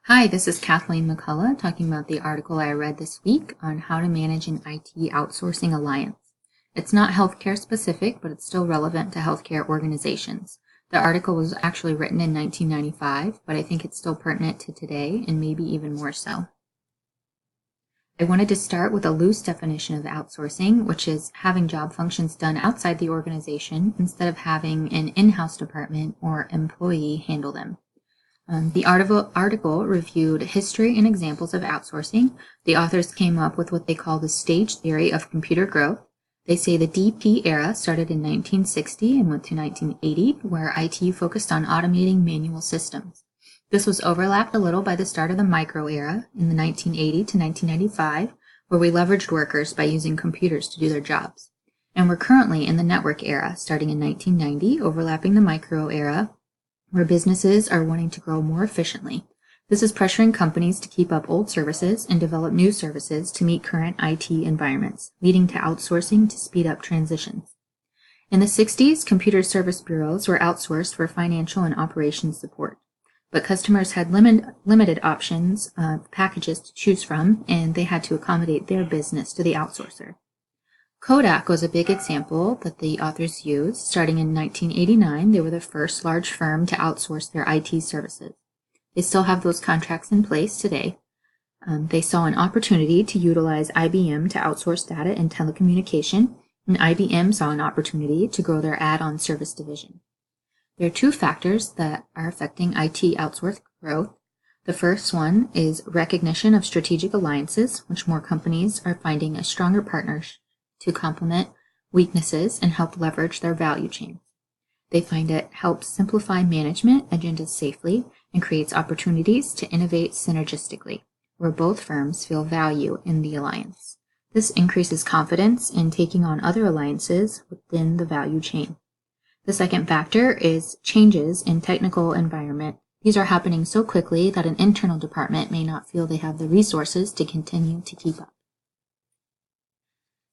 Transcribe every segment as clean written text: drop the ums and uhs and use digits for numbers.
Hi, this is Kathleen McCullough talking about the article I read this week on how to manage an IT outsourcing alliance. It's not healthcare specific, but it's still relevant to healthcare organizations. The article was actually written in 1995, but I think it's still pertinent to today and maybe even more so. I wanted to start with a loose definition of outsourcing, which is having job functions done outside the organization instead of having an in-house department or employee handle them. The article reviewed history and examples of outsourcing. The authors came up with what they call the stage theory of computer growth. They say the DP era started in 1960 and went to 1980, where IT focused on automating manual systems. This was overlapped a little by the start of the micro era in the 1980 to 1995, where we leveraged workers by using computers to do their jobs. And we're currently in the network era, starting in 1990, overlapping the micro era, where businesses are wanting to grow more efficiently. This is pressuring companies to keep up old services and develop new services to meet current IT environments, leading to outsourcing to speed up transitions. In the 60s, computer service bureaus were outsourced for financial and operations support, but customers had limited options of packages to choose from, and they had to accommodate their business to the outsourcer. Kodak was a big example that the authors used. Starting in 1989, they were the first large firm to outsource their IT services. They still have those contracts in place today. They saw an opportunity to utilize IBM to outsource data and telecommunication, and IBM saw an opportunity to grow their add-on service division. There are two factors that are affecting IT outsource growth. The first one is recognition of strategic alliances, which more companies are finding a stronger partnership to complement weaknesses and help leverage their value chain. They find it helps simplify management agendas safely and creates opportunities to innovate synergistically, where both firms feel value in the alliance. This increases confidence in taking on other alliances within the value chain. The second factor is changes in technical environment. These are happening so quickly that an internal department may not feel they have the resources to continue to keep up.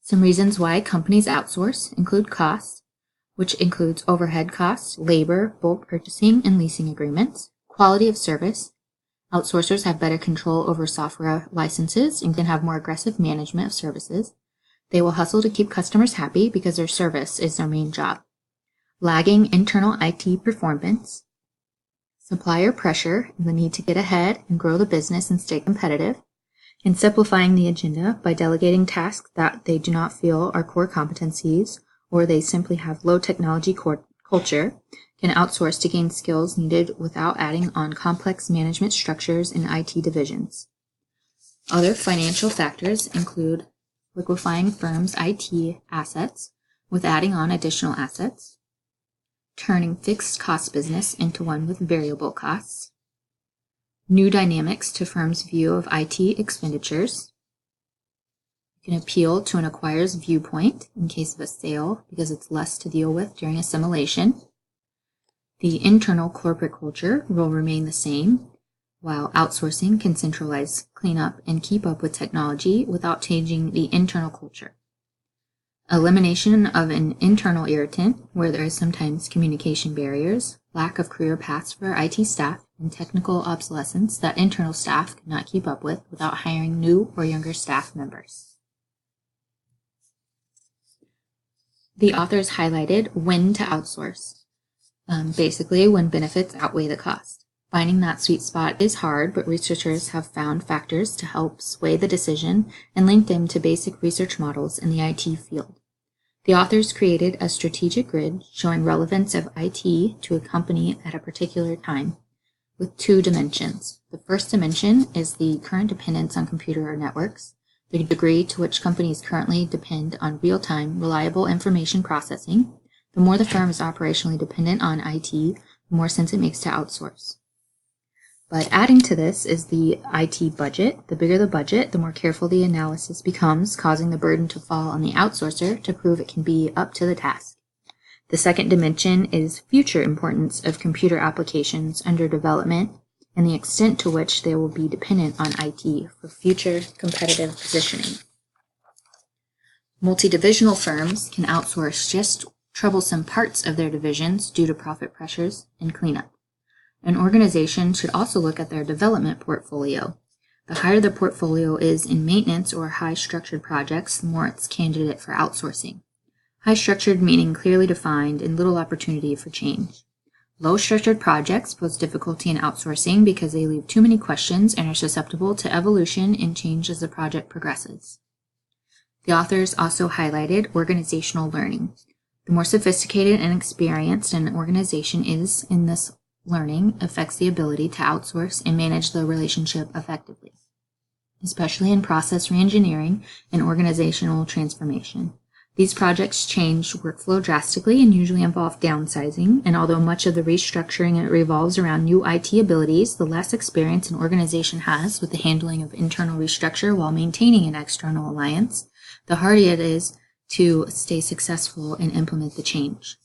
Some reasons why companies outsource include costs, which includes overhead costs, labor, bulk purchasing, and leasing agreements, quality of service. Outsourcers have better control over software licenses and can have more aggressive management of services. They will hustle to keep customers happy because their service is their main job. Lagging internal IT performance, supplier pressure, and the need to get ahead and grow the business and stay competitive, and simplifying the agenda by delegating tasks that they do not feel are core competencies or they simply have low technology culture, can outsource to gain skills needed without adding on complex management structures in IT divisions. Other financial factors include liquefying firms' IT assets with adding on additional assets, turning fixed cost business into one with variable costs, new dynamics to firms' view of IT expenditures. You can appeal to an acquirer's viewpoint in case of a sale because it's less to deal with during assimilation. The internal corporate culture will remain the same, while outsourcing can centralize, clean up, and keep up with technology without changing the internal culture. Elimination of an internal irritant, where there is sometimes communication barriers, lack of career paths for IT staff, and technical obsolescence that internal staff cannot keep up with without hiring new or younger staff members. The authors highlighted when to outsource, basically when benefits outweigh the cost. Finding that sweet spot is hard, but researchers have found factors to help sway the decision and link them to basic research models in the IT field. The authors created a strategic grid showing relevance of IT to a company at a particular time with two dimensions. The first dimension is the current dependence on computer networks, the degree to which companies currently depend on real-time, reliable information processing. The more the firm is operationally dependent on IT, the more sense it makes to outsource. But adding to this is the IT budget. The bigger the budget, the more careful the analysis becomes, causing the burden to fall on the outsourcer to prove it can be up to the task. The second dimension is future importance of computer applications under development and the extent to which they will be dependent on IT for future competitive positioning. Multi-divisional firms can outsource just troublesome parts of their divisions due to profit pressures and cleanup. An organization should also look at their development portfolio. The higher the portfolio is in maintenance or high-structured projects, the more it's candidate for outsourcing. High-structured meaning clearly defined and little opportunity for change. Low-structured projects pose difficulty in outsourcing because they leave too many questions and are susceptible to evolution and change as the project progresses. The authors also highlighted organizational learning. The more sophisticated and experienced an organization is in this learning affects the ability to outsource and manage the relationship effectively, especially in process reengineering and organizational transformation. These projects change workflow drastically and usually involve downsizing, and although much of the restructuring revolves around new IT abilities, the less experience an organization has with the handling of internal restructure while maintaining an external alliance, the harder it is to stay successful and implement the change.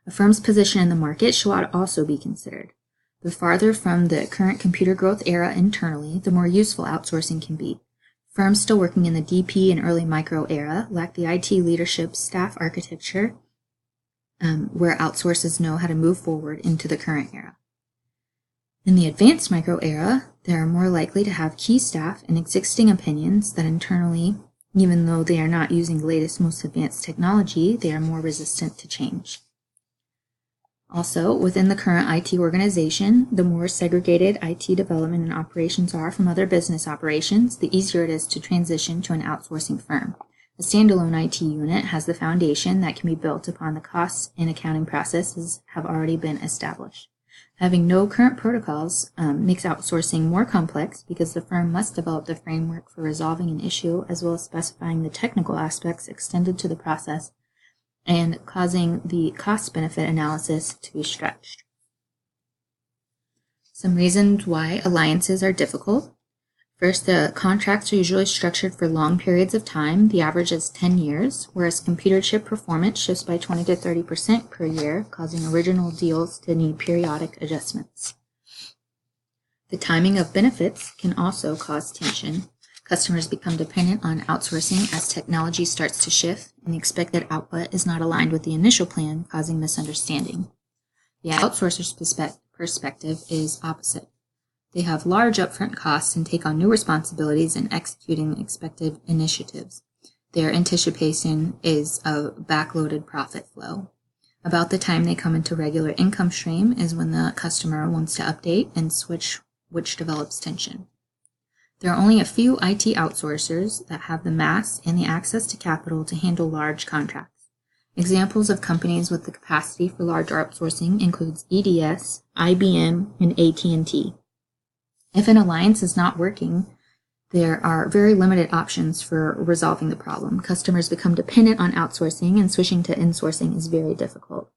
A firm's position in the market should also be considered. The farther from the current computer growth era internally, the more useful outsourcing can be. Firms still working in the DP and early micro era lack the IT leadership staff architecture where outsources know how to move forward into the current era. In the advanced micro era, they are more likely to have key staff and existing opinions that internally, even though they are not using the latest, most advanced technology, they are more resistant to change. Also, within the current IT organization, the more segregated IT development and operations are from other business operations, the easier it is to transition to an outsourcing firm. A standalone IT unit has the foundation that can be built upon the costs and accounting processes have already been established. Having no current protocols makes outsourcing more complex because the firm must develop the framework for resolving an issue as well as specifying the technical aspects extended to the process and causing the cost-benefit analysis to be stretched. Some reasons why alliances are difficult. First, the contracts are usually structured for long periods of time. The average is 10 years, whereas computer chip performance shifts by 20 to 30% per year, causing original deals to need periodic adjustments. The timing of benefits can also cause tension. Customers become dependent on outsourcing as technology starts to shift and the expected output is not aligned with the initial plan, causing misunderstanding. The outsourcer's perspective is opposite. They have large upfront costs and take on new responsibilities in executing expected initiatives. Their anticipation is a backloaded profit flow. About the time they come into regular income stream is when the customer wants to update and switch, which develops tension. There are only a few IT outsourcers that have the mass and the access to capital to handle large contracts. Examples of companies with the capacity for large outsourcing includes EDS, IBM, and AT&T. If an alliance is not working, there are very limited options for resolving the problem. Customers become dependent on outsourcing, and switching to insourcing is very difficult.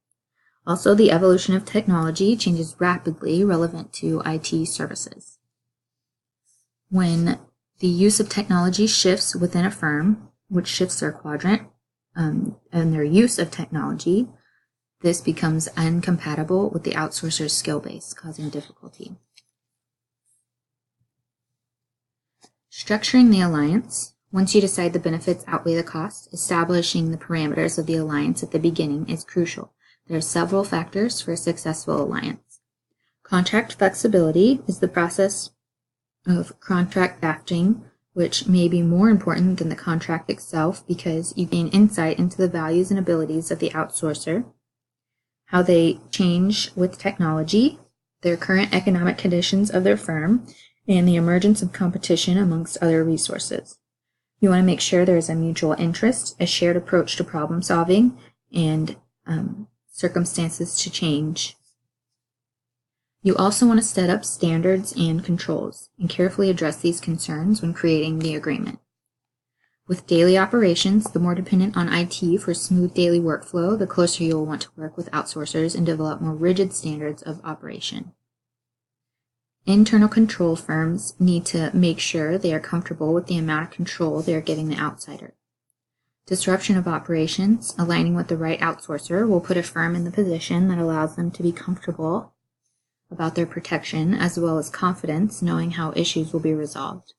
Also, the evolution of technology changes rapidly relevant to IT services. When the use of technology shifts within a firm, which shifts their quadrant and their use of technology, this becomes incompatible with the outsourcer's skill base, causing difficulty. Structuring the alliance. Once you decide the benefits outweigh the costs, establishing the parameters of the alliance at the beginning is crucial. There are several factors for a successful alliance. Contract flexibility is the process of contract drafting, which may be more important than the contract itself because you gain insight into the values and abilities of the outsourcer, how they change with technology, their current economic conditions of their firm, and the emergence of competition amongst other resources. You want to make sure there is a mutual interest, a shared approach to problem solving, and circumstances to change. You also want to set up standards and controls and carefully address these concerns when creating the agreement. With daily operations, the more dependent on IT for smooth daily workflow, the closer you will want to work with outsourcers and develop more rigid standards of operation. Internal control firms need to make sure they are comfortable with the amount of control they are giving the outsider. Disruption of operations, aligning with the right outsourcer, will put a firm in the position that allows them to be comfortable about their protection as well as confidence knowing how issues will be resolved.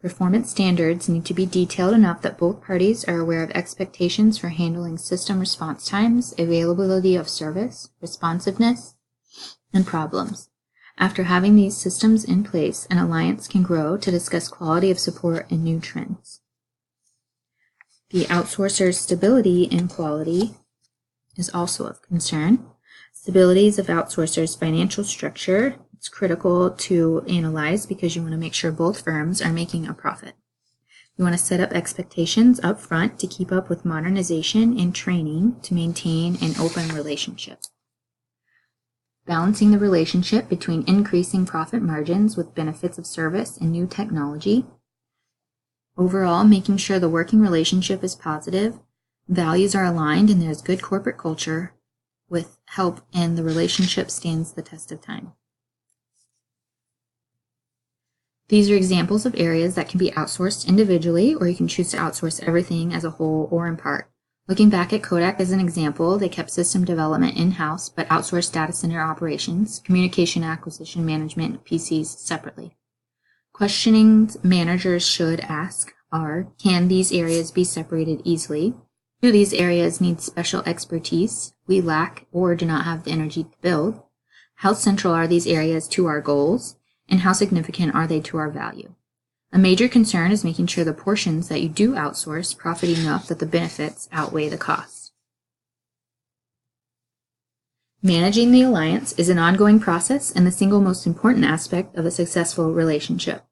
Performance standards need to be detailed enough that both parties are aware of expectations for handling system response times, availability of service, responsiveness, and problems. After having these systems in place, an alliance can grow to discuss quality of support and new trends. The outsourcer's stability and quality is also of concern. Stability of outsourcer's financial structure. It's critical to analyze because you want to make sure both firms are making a profit. You want to set up expectations up front to keep up with modernization and training to maintain an open relationship. Balancing the relationship between increasing profit margins with benefits of service and new technology. Overall, making sure the working relationship is positive, values are aligned, and there's good corporate culture with help, and the relationship stands the test of time. These are examples of areas that can be outsourced individually, or you can choose to outsource everything as a whole or in part. Looking back at Kodak as an example, they kept system development in-house, but outsourced data center operations, communication acquisition management, and PCs separately. Questionings managers should ask are, can these areas be separated easily? Do these areas need special expertise we lack or do not have the energy to build? How central are these areas to our goals? And how significant are they to our value? A major concern is making sure the portions that you do outsource profit enough that the benefits outweigh the costs. Managing the alliance is an ongoing process and the single most important aspect of a successful relationship.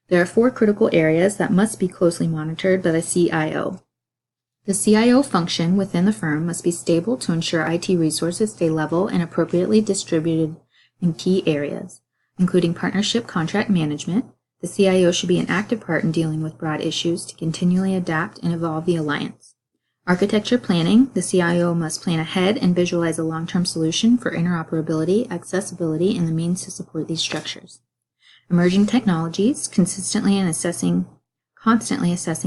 There are 4 critical areas that must be closely monitored by the CIO. The CIO function within the firm must be stable to ensure IT resources stay level and appropriately distributed in key areas, including partnership contract management. The CIO should be an active part in dealing with broad issues to continually adapt and evolve the alliance. Architecture planning. The CIO must plan ahead and visualize a long-term solution for interoperability, accessibility, and the means to support these structures. Emerging technologies. Constantly assessing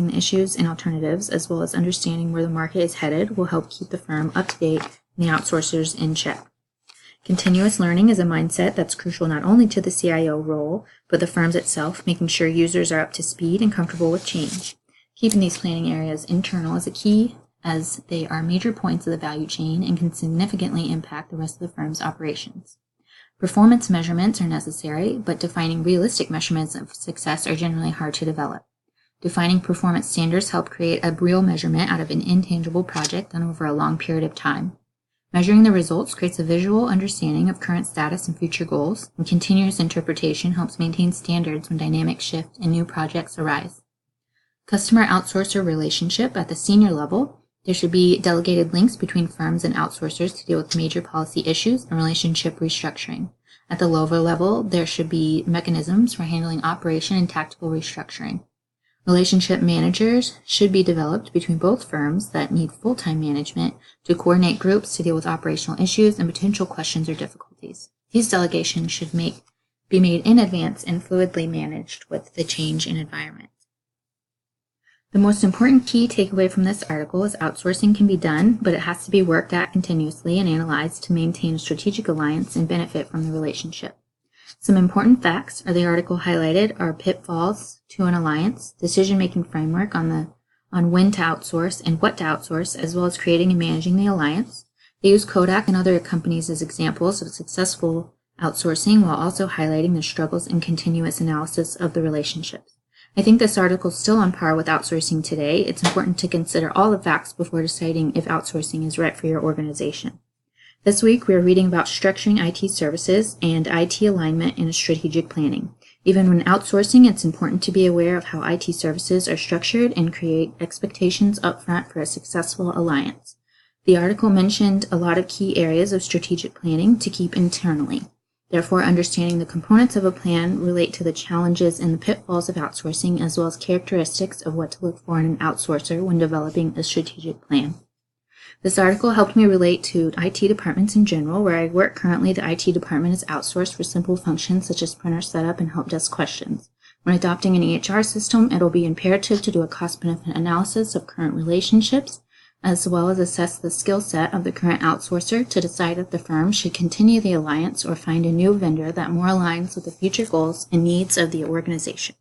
the issues and alternatives, as well as understanding where the market is headed, will help keep the firm up to date and the outsourcers in check. Continuous learning is a mindset that's crucial not only to the CIO role, but the firms itself, making sure users are up to speed and comfortable with change. Keeping these planning areas internal is a key, as they are major points of the value chain and can significantly impact the rest of the firm's operations. Performance measurements are necessary, but defining realistic measurements of success are generally hard to develop. Defining performance standards help create a real measurement out of an intangible project done over a long period of time. Measuring the results creates a visual understanding of current status and future goals, and continuous interpretation helps maintain standards when dynamics shift and new projects arise. Customer outsourcer relationship at the senior level. There should be delegated links between firms and outsourcers to deal with major policy issues and relationship restructuring. At the lower level, there should be mechanisms for handling operation and tactical restructuring. Relationship managers should be developed between both firms that need full-time management to coordinate groups to deal with operational issues and potential questions or difficulties. These delegations should be made in advance and fluidly managed with the change in environment. The most important key takeaway from this article is outsourcing can be done, but it has to be worked at continuously and analyzed to maintain a strategic alliance and benefit from the relationship. Some important facts the article highlighted are pitfalls to an alliance, decision-making framework on when to outsource and what to outsource, as well as creating and managing the alliance. They use Kodak and other companies as examples of successful outsourcing while also highlighting the struggles and continuous analysis of the relationships. I think this article is still on par with outsourcing today. It's important to consider all the facts before deciding if outsourcing is right for your organization. This week, we are reading about structuring IT services and IT alignment in strategic planning. Even when outsourcing, it's important to be aware of how IT services are structured and create expectations upfront for a successful alliance. The article mentioned a lot of key areas of strategic planning to keep internally. Therefore, understanding the components of a plan relate to the challenges and the pitfalls of outsourcing, as well as characteristics of what to look for in an outsourcer when developing a strategic plan. This article helped me relate to IT departments in general. Where I work currently, the IT department is outsourced for simple functions such as printer setup and help desk questions. When adopting an EHR system, it will be imperative to do a cost-benefit analysis of current relationships, as well as assess the skill set of the current outsourcer to decide if the firm should continue the alliance or find a new vendor that more aligns with the future goals and needs of the organization.